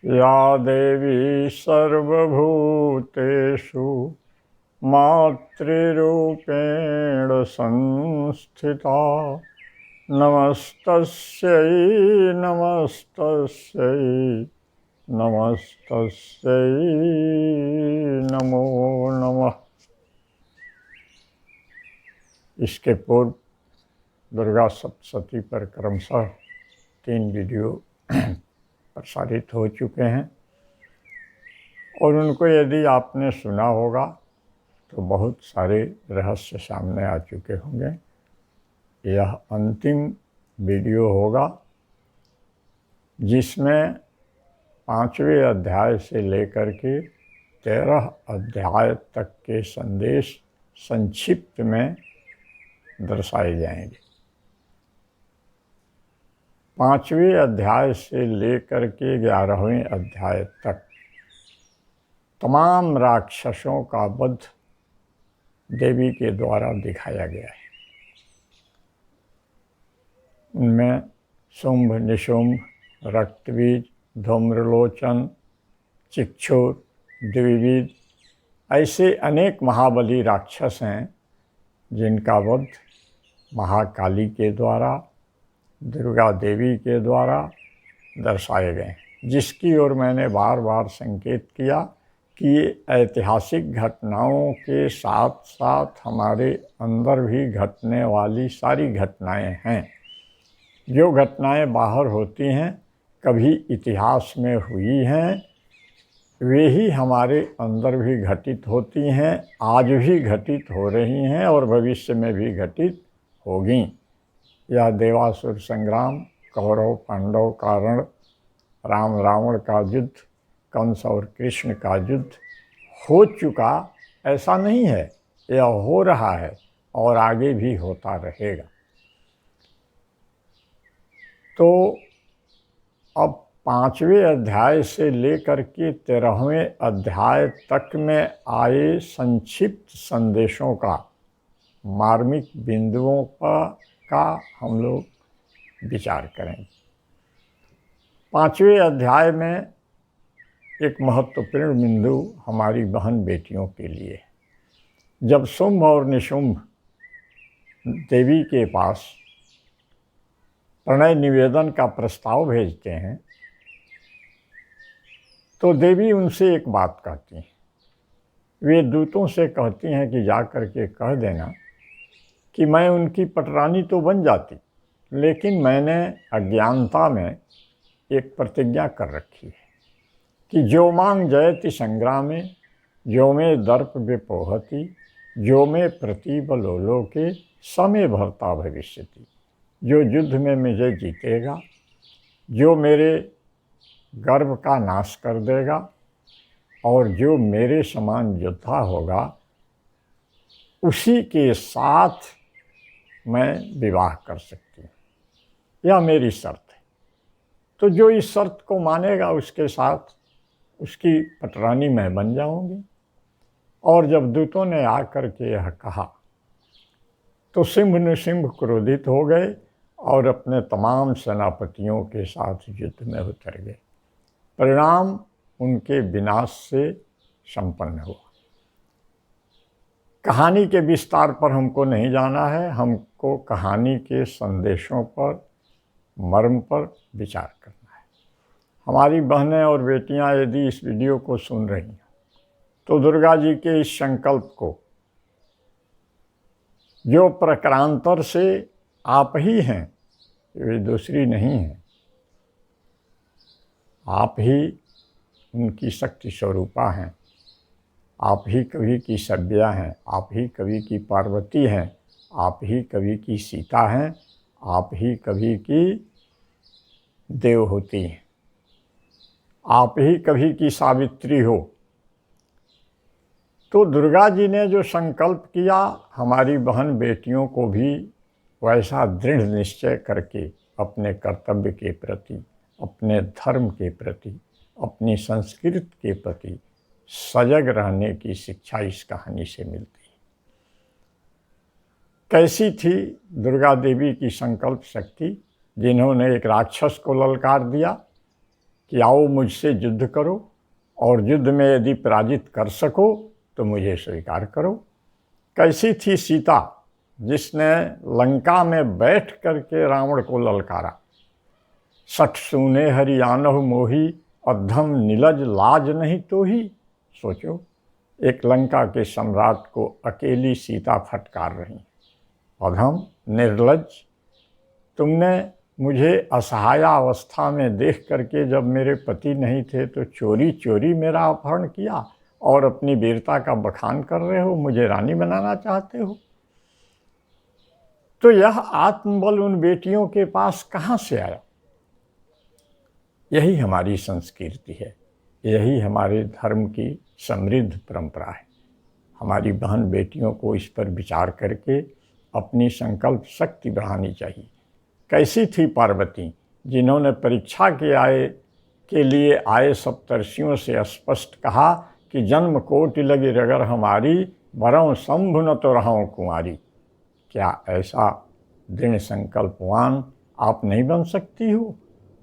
या देवी सर्वभूतेषु मातृरूपेण संस्थिता नमस्तस्यै नमस्तस्यै नमस्तस्यै नमो नमः। इसके पूर्व दुर्गा सप्तशती पर क्रमशः 3 वीडियो प्रसारित हो चुके हैं और उनको यदि आपने सुना होगा तो बहुत सारे रहस्य सामने आ चुके होंगे। यह अंतिम वीडियो होगा जिसमें 5वें अध्याय से लेकर के 13 अध्याय तक के संदेश संक्षिप्त में दर्शाए जाएंगे। 5वें अध्याय से लेकर के 11वें अध्याय तक तमाम राक्षसों का वध देवी के द्वारा दिखाया गया है। उनमें शुंभ, निशुंभ, रक्तबीज, धूम्रलोचन, चिक्षुर, द्विविद ऐसे अनेक महाबली राक्षस हैं जिनका वध महाकाली के द्वारा, दुर्गा देवी के द्वारा दर्शाए गए, जिसकी ओर मैंने बार बार संकेत किया कि ये ऐतिहासिक घटनाओं के साथ साथ हमारे अंदर भी घटने वाली सारी घटनाएं हैं। जो घटनाएं बाहर होती हैं, कभी इतिहास में हुई हैं, वे ही हमारे अंदर भी घटित होती हैं, आज भी घटित हो रही हैं और भविष्य में भी घटित होगी। यह देवासुर संग्राम, कौरव पांडव का रण, राम रावण का युद्ध, कंस और कृष्ण का युद्ध हो चुका ऐसा नहीं है, यह हो रहा है और आगे भी होता रहेगा। तो अब 5वें अध्याय से लेकर के 13वें अध्याय तक में आए संक्षिप्त संदेशों का, मार्मिक बिंदुओं का हम लोग विचार करेंगे। 5वें अध्याय में एक महत्वपूर्ण बिंदु हमारी बहन बेटियों के लिए, जब शुंभ और निशुंभ देवी के पास प्रणय निवेदन का प्रस्ताव भेजते हैं तो देवी उनसे एक बात कहती हैं। वे दूतों से कहती हैं कि जा कर के कह देना कि मैं उनकी पटरानी तो बन जाती, लेकिन मैंने अज्ञानता में एक प्रतिज्ञा कर रखी है कि जो मांग जयति संग्रामे, जो में दर्प विपोहति, जो में प्रतिबलोलोके, समय भरता भविष्यति। जो युद्ध में मुझे जीतेगा, जो मेरे गर्व का नाश कर देगा और जो मेरे समान योद्धा होगा, उसी के साथ मैं विवाह कर सकती हूँ। यह मेरी शर्त है। तो जो इस शर्त को मानेगा उसके साथ उसकी पटरानी मैं बन जाऊंगी। और जब दूतों ने आकर के यह कहा तो सिंह निसिंह क्रोधित हो गए और अपने तमाम सेनापतियों के साथ युद्ध में उतर गए। परिणाम उनके विनाश से संपन्न हुआ। कहानी के विस्तार पर हमको नहीं जाना है, हमको कहानी के संदेशों पर, मर्म पर विचार करना है। हमारी बहनें और बेटियां यदि इस वीडियो को सुन रही हैं तो दुर्गा जी के इस संकल्प को, जो प्रकारांतर से आप ही हैं, वे दूसरी नहीं हैं, आप ही उनकी शक्ति स्वरूपा हैं, आप ही कभी की सभ्या हैं, आप ही कभी की पार्वती हैं, आप ही कभी की सीता हैं, आप ही कभी की देवहूति हैं, आप ही कभी की सावित्री हो। तो दुर्गा जी ने जो संकल्प किया, हमारी बहन बेटियों को भी वैसा दृढ़ निश्चय करके अपने कर्तव्य के प्रति, अपने धर्म के प्रति, अपनी संस्कृति के प्रति सजग रहने की शिक्षा इस कहानी से मिलती है। कैसी थी दुर्गा देवी की संकल्प शक्ति, जिन्होंने एक राक्षस को ललकार दिया कि आओ मुझसे युद्ध करो और युद्ध में यदि पराजित कर सको तो मुझे स्वीकार करो। कैसी थी सीता जिसने लंका में बैठ करके रावण को ललकारा। सठ सूने हरियाणव मोही, अधम नीलज लाज नहीं तो ही। सोचो, एक लंका के सम्राट को अकेली सीता फटकार रही। अधम, निर्लज, तुमने मुझे असहाय अवस्था में देख करके जब मेरे पति नहीं थे तो चोरी चोरी मेरा अपहरण किया और अपनी वीरता का बखान कर रहे हो, मुझे रानी बनाना चाहते हो। तो यह आत्मबल उन बेटियों के पास कहाँ से आया? यही हमारी संस्कृति है, यही हमारे धर्म की समृद्ध परंपरा है। हमारी बहन बेटियों को इस पर विचार करके अपनी संकल्प शक्ति बढ़ानी चाहिए। कैसी थी पार्वती जिन्होंने परीक्षा के लिए आए सप्तर्षियों से स्पष्ट कहा कि जन्म कोटि लगी रगर हमारी, वरं शंभु न तो रहूं कुंवारी। क्या ऐसा दृढ़ संकल्पवान आप नहीं बन सकती हो?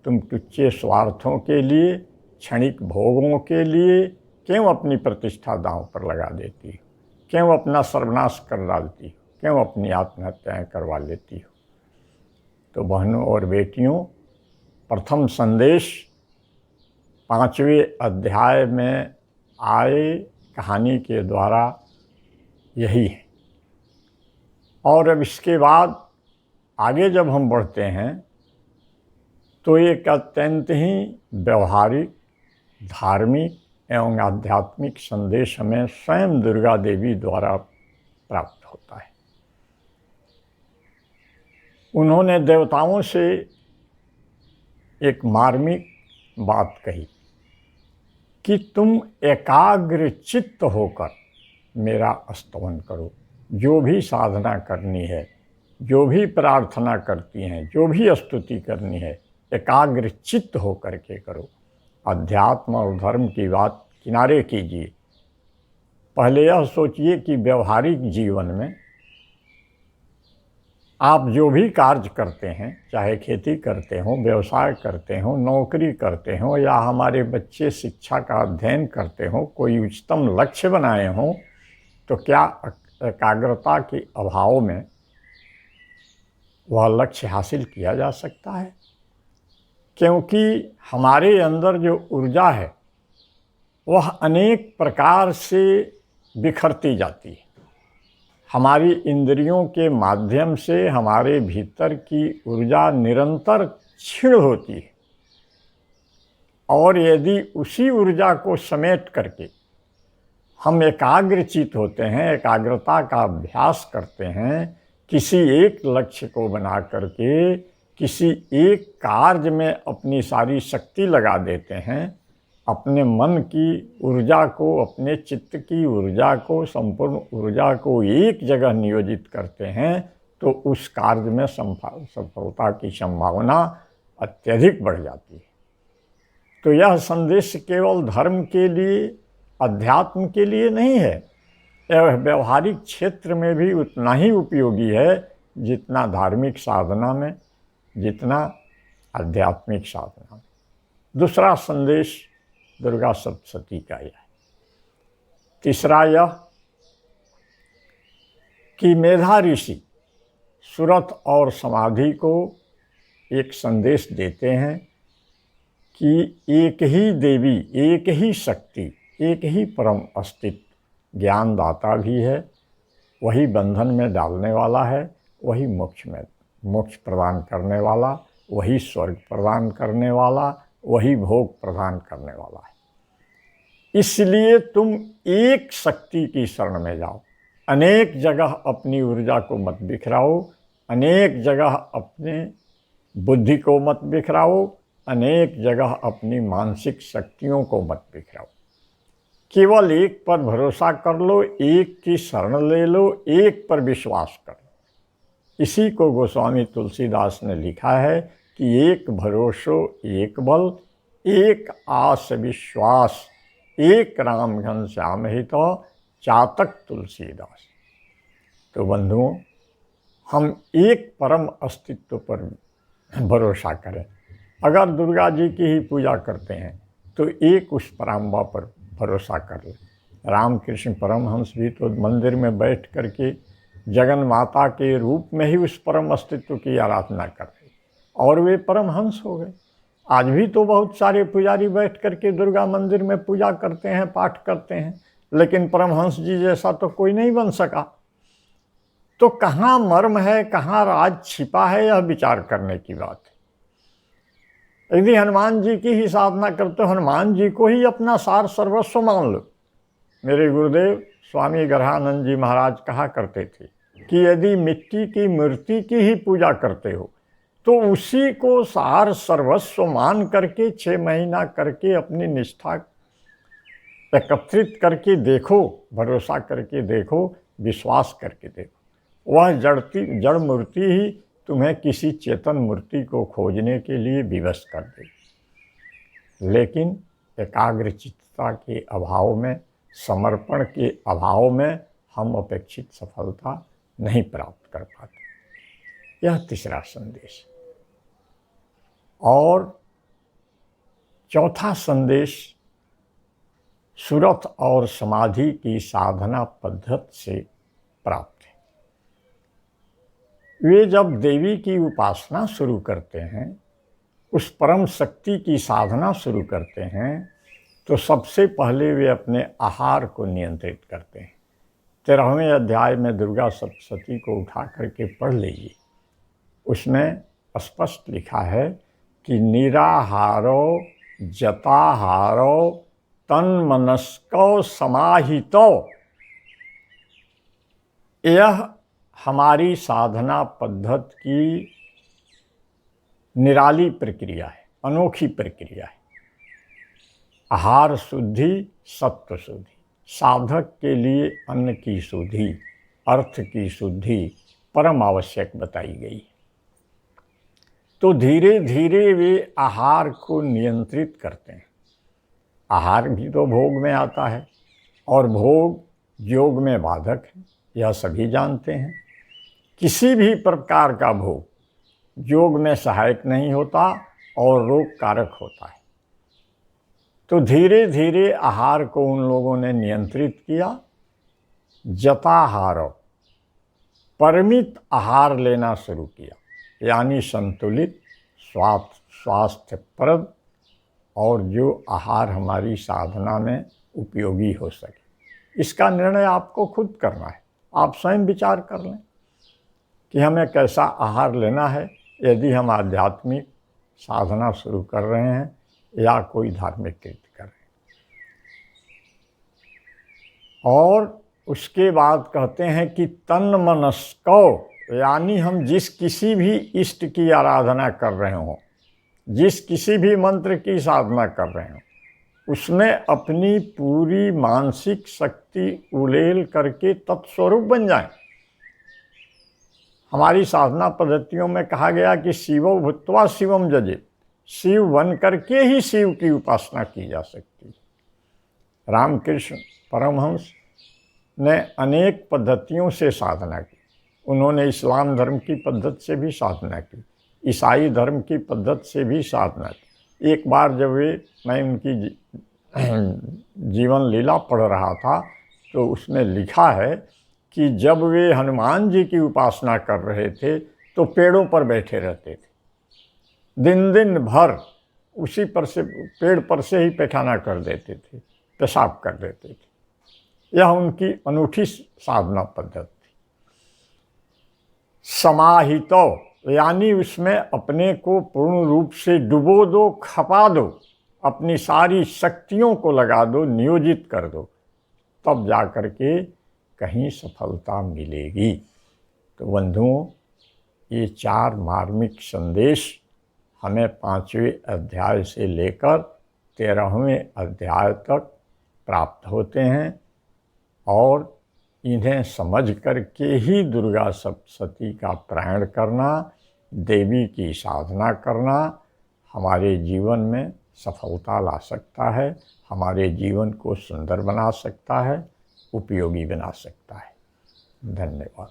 तुम तुच्छे स्वार्थों के लिए, क्षणिक भोगों के लिए क्यों अपनी प्रतिष्ठा दांव पर लगा देती हो? क्यों अपना सर्वनाश कर डालती हो? क्यों अपनी आत्महत्याएं करवा लेती हो? तो बहनों और बेटियों, प्रथम संदेश 5वें अध्याय में आए कहानी के द्वारा यही है। और अब इसके बाद आगे जब हम बढ़ते हैं तो एक अत्यंत ही व्यवहारिक, धार्मिक एवं आध्यात्मिक संदेश हमें स्वयं दुर्गा देवी द्वारा प्राप्त होता है। उन्होंने देवताओं से एक मार्मिक बात कही कि तुम एकाग्र चित्त होकर मेरा स्तवन करो। जो भी साधना करनी है, जो भी प्रार्थना करती हैं, जो भी स्तुति करनी है, एकाग्र चित्त होकर के करो। अध्यात्म और धर्म की बात किनारे कीजिए। पहले यह सोचिए कि व्यवहारिक जीवन में आप जो भी कार्य करते हैं, चाहे खेती करते हो, व्यवसाय करते हो, नौकरी करते हो, या हमारे बच्चे शिक्षा का अध्ययन करते हो, कोई उच्चतम लक्ष्य बनाए हों, तो क्या एकाग्रता के अभाव में वह लक्ष्य हासिल किया जा सकता है? क्योंकि हमारे अंदर जो ऊर्जा है वह अनेक प्रकार से बिखरती जाती है। हमारी इंद्रियों के माध्यम से हमारे भीतर की ऊर्जा निरंतर क्षीण होती है, और यदि उसी ऊर्जा को समेट करके हम एकाग्रचित होते हैं, एकाग्रता का अभ्यास करते हैं, किसी एक लक्ष्य को बना करके किसी एक कार्य में अपनी सारी शक्ति लगा देते हैं, अपने मन की ऊर्जा को, अपने चित्त की ऊर्जा को, संपूर्ण ऊर्जा को एक जगह नियोजित करते हैं, तो उस कार्य में सफलता की संभावना अत्यधिक बढ़ जाती है। तो यह संदेश केवल धर्म के लिए, अध्यात्म के लिए नहीं है, यह व्यवहारिक क्षेत्र में भी उतना ही उपयोगी है जितना धार्मिक साधना में, जितना आध्यात्मिक साधना में। दूसरा संदेश दुर्गा सप्तशती का यह है। तीसरा यह कि मेधा ऋषि सुरथ और समाधि को एक संदेश देते हैं कि एक ही देवी, एक ही शक्ति, एक ही परम अस्तित्व ज्ञानदाता भी है, वही बंधन में डालने वाला है, वही मोक्ष प्रदान करने वाला, वही स्वर्ग प्रदान करने वाला, वही भोग प्रदान करने वाला है। इसलिए तुम एक शक्ति की शरण में जाओ। अनेक जगह अपनी ऊर्जा को मत बिखराओ, अनेक जगह अपने बुद्धि को मत बिखराओ, अनेक जगह अपनी मानसिक शक्तियों को मत बिखराओ। केवल एक पर भरोसा कर लो, एक की शरण ले लो, एक पर विश्वास कर लो। इसी को गोस्वामी तुलसीदास ने लिखा है कि एक भरोसो एक बल, एक आस विश्वास, एक राम घनश्याम हित चातक तुलसीदास। तो बंधुओं, हम एक परम अस्तित्व पर भरोसा करें, अगर दुर्गा जी की ही पूजा करते हैं तो एक उस पराम्बा पर भरोसा कर ले। रामकृष्ण परमहंस भी तो मंदिर में बैठ करके जगन माता के रूप में ही उस परम अस्तित्व की आराधना कर रहे और वे परमहंस हो गए। आज भी तो बहुत सारे पुजारी बैठ करके दुर्गा मंदिर में पूजा करते हैं, पाठ करते हैं, लेकिन परमहंस जी जैसा तो कोई नहीं बन सका। तो कहाँ मर्म है, कहाँ राज छिपा है, यह विचार करने की बात है। यदि हनुमान जी की ही साधना करते हो, हनुमान जी को ही अपना सार सर्वस्व मान लो। मेरे गुरुदेव स्वामी गरहानंद जी महाराज कहा करते थे कि यदि मिट्टी की मूर्ति की ही पूजा करते हो तो उसी को सार सर्वस्व मान करके 6 महीना करके अपनी निष्ठा एकत्रित करके देखो, भरोसा करके देखो, विश्वास करके देखो। वह जड़ मूर्ति ही तुम्हें किसी चेतन मूर्ति को खोजने के लिए विवश कर देगी। लेकिन एकाग्रचित्तता के अभाव में, समर्पण के अभाव में हम अपेक्षित सफलता नहीं प्राप्त कर पाते। यह तीसरा संदेश। और चौथा संदेश सुरत और समाधि की साधना पद्धति से प्राप्त है। वे जब देवी की उपासना शुरू करते हैं, उस परम शक्ति की साधना शुरू करते हैं, तो सबसे पहले वे अपने आहार को नियंत्रित करते हैं। 13वें अध्याय में दुर्गा सप्तशती को उठा करके पढ़ लीजिए। उसमें स्पष्ट लिखा है कि निराहारो जताहारो तन्मनस्को समाहितो। यह हमारी साधना पद्धति की निराली प्रक्रिया है, अनोखी प्रक्रिया है। आहार शुद्धि, सत्व शुद्धि, साधक के लिए अन्न की शुद्धि, अर्थ की शुद्धि परम आवश्यक बताई गई। तो धीरे धीरे वे आहार को नियंत्रित करते हैं। आहार भी तो भोग में आता है और भोग योग में बाधक है, यह सभी जानते हैं। किसी भी प्रकार का भोग योग में सहायक नहीं होता और रोग कारक होता है। तो धीरे धीरे आहार को उन लोगों ने नियंत्रित किया। जताहारो, परिमित आहार लेना शुरू किया, यानी संतुलित, स्वास्थ्यप्रद और जो आहार हमारी साधना में उपयोगी हो सके। इसका निर्णय आपको खुद करना है। आप स्वयं विचार कर लें कि हमें कैसा आहार लेना है, यदि हम आध्यात्मिक साधना शुरू कर रहे हैं या कोई धार्मिक कृत्य कर रहे हैं। और उसके बाद कहते हैं कि तन मनस्को, यानी हम जिस किसी भी इष्ट की आराधना कर रहे हों, जिस किसी भी मंत्र की साधना कर रहे हों, उसमें अपनी पूरी मानसिक शक्ति उड़ेल करके तत्स्वरूप बन जाए। हमारी साधना पद्धतियों में कहा गया कि शिवो भूत्वा शिवम जजे, शिव बन करके ही शिव की उपासना की जा सकती है। रामकृष्ण परमहंस ने अनेक पद्धतियों से साधना की। उन्होंने इस्लाम धर्म की पद्धति से भी साधना की, ईसाई धर्म की पद्धति से भी साधना की। एक बार जब मैं उनकी जीवन लीला पढ़ रहा था तो उसमें लिखा है कि जब वे हनुमान जी की उपासना कर रहे थे तो पेड़ों पर बैठे रहते थे, दिन भर उसी पर से, पेड़ पर से ही पैखाना कर देते थे, पेशाब कर देते थे। यह उनकी अनूठी साधना पद्धति थी। समाहितो, यानी उसमें अपने को पूर्ण रूप से डुबो दो, खपा दो, अपनी सारी शक्तियों को लगा दो, नियोजित कर दो, तब जा कर के कहीं सफलता मिलेगी। तो बंधुओं, ये 4 मार्मिक संदेश हमें 5वें अध्याय से लेकर 13वें अध्याय तक प्राप्त होते हैं और इन्हें समझ करके ही दुर्गा सप्तशती का पारायण करना, देवी की साधना करना हमारे जीवन में सफलता ला सकता है, हमारे जीवन को सुंदर बना सकता है, उपयोगी बना सकता है। धन्यवाद।